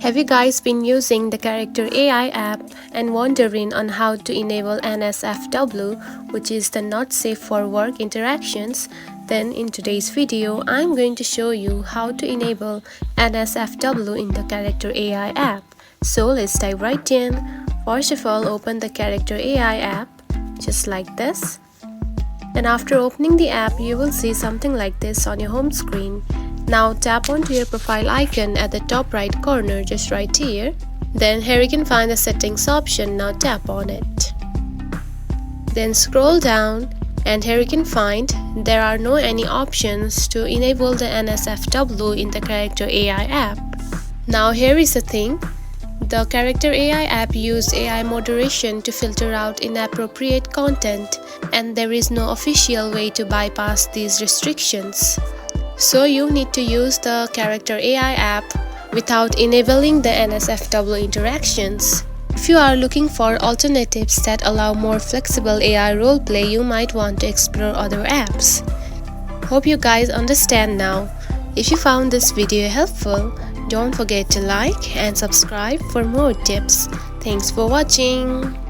Have you guys been using the Character AI app and wondering on how to enable NSFW, which is the not safe for work interactions? Then in today's video, I'm going to show you how to enable NSFW in the Character AI app. So let's dive right in. First of all, open the Character AI app just like this. And after opening the app, you will see something like this on your home screen. Now tap onto your profile icon at the top right corner, just right here. Then here you can find the settings option. Now tap on it. Then scroll down and here you can find there are no any options to enable the NSFW in the Character AI app. Now here is the thing. The Character AI app uses AI moderation to filter out inappropriate content, and there is no official way to bypass these restrictions. So you need to use the Character AI app without enabling the NSFW interactions. If you are looking for alternatives that allow more flexible AI roleplay, you might want to explore other apps. Hope you guys understand now. If you found this video helpful, don't forget to like and subscribe for more tips. Thanks for watching.